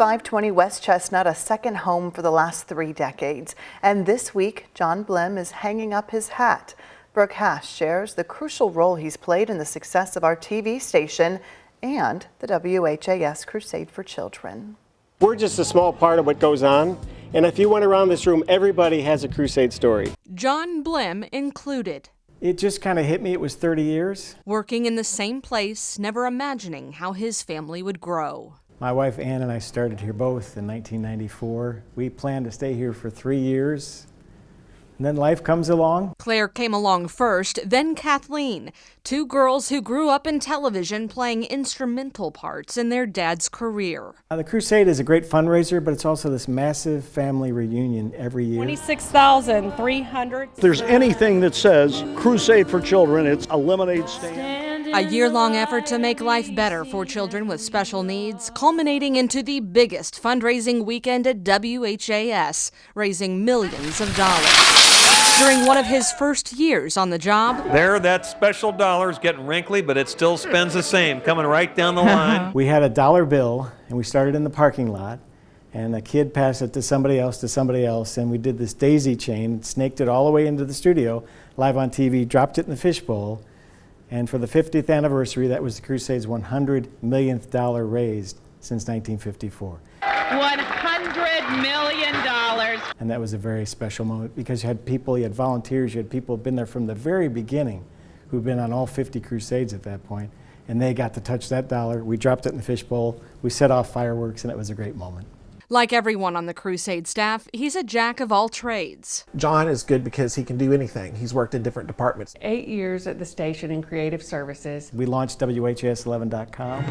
520 West Chestnut, a second home for the last 3 decades. And this week, John Blim is hanging up his hat. Brooke Hash shares the crucial role he's played in the success of our TV station and the WHAS Crusade for Children. We're just a small part of what goes on. And if you went around this room, everybody has a crusade story. John Blim included. It just kind of hit me. It was 30 years. Working in the same place, never imagining how his family would grow. My wife Ann and I started here both in 1994. We planned to stay here for 3 years. And then life comes along. Claire came along first, then Kathleen, 2 girls who grew up in television playing instrumental parts in their dad's career. The Crusade is a great fundraiser, but it's also this massive family reunion every year. 26,300. If there's anything that says Crusade for Children, it's a lemonade stand. A year-long effort to make life better for children with special needs, culminating into the biggest fundraising weekend at WHAS, raising millions of dollars. During one of his first years on the job, there, that special dollar's getting wrinkly, but it still spends the same, coming right down the line. We had a dollar bill, and we started in the parking lot, and a kid passed it to somebody else, and we did this daisy chain, snaked it all the way into the studio, live on TV, dropped it in the fishbowl, and for the 50th anniversary, that was the Crusade's $100 millionth raised since 1954. $100 million. And that was a very special moment because you had people, you had volunteers, you had people who'd been there from the very beginning who'd been on all 50 Crusades at that point, and they got to touch that dollar. We dropped it in the fishbowl, we set off fireworks, and it was a great moment. Like everyone on the Crusade staff, he's a jack of all trades. John is good because he can do anything. He's worked in different departments. 8 years at the station in creative services. We launched WHAS11.com.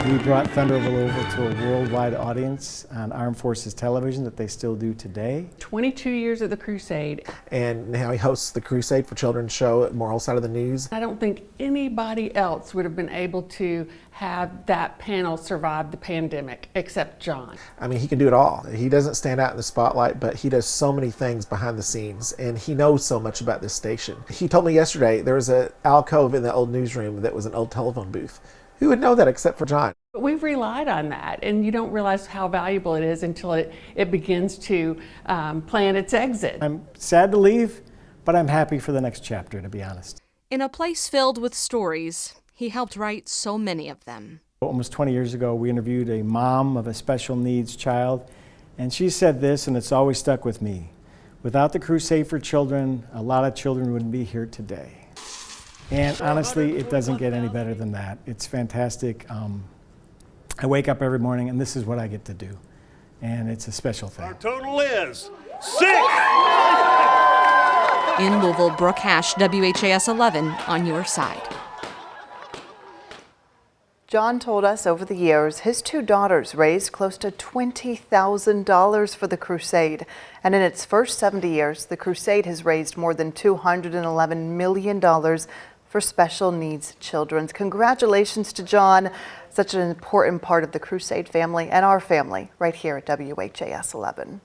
We brought Thunderville over to a worldwide audience on Armed Forces Television that they still do today. 22 years at the Crusade. And now he hosts the Crusade for Children show at Moral Side of the News. I don't think anybody else would have been able to have that panel survive the pandemic except John. I mean, he can do it all. He doesn't stand out in the spotlight, but he does so many things behind the scenes, and he knows so much about this station. He told me yesterday there was an alcove in the old newsroom that was an old telephone booth. Who would know that except for John? But we've relied on that, and you don't realize how valuable it is until it begins to plan its exit. I'm sad to leave, but I'm happy for the next chapter, to be honest. In a place filled with stories, he helped write so many of them. Almost 20 years ago, we interviewed a mom of a special needs child, and she said this, and it's always stuck with me. Without the Crusade for Children, a lot of children wouldn't be here today. And honestly, it doesn't get any better than that. It's fantastic. I wake up every morning, and this is what I get to do. And it's a special thing. Our total is 6! In Louisville, Brooke Hash, WHAS 11 on your side. John told us over the years his 2 daughters raised close to $20,000 for the Crusade. And in its first 70 years, the Crusade has raised more than $211 million for special needs children. Congratulations to John, such an important part of the Crusade family and our family right here at WHAS 11.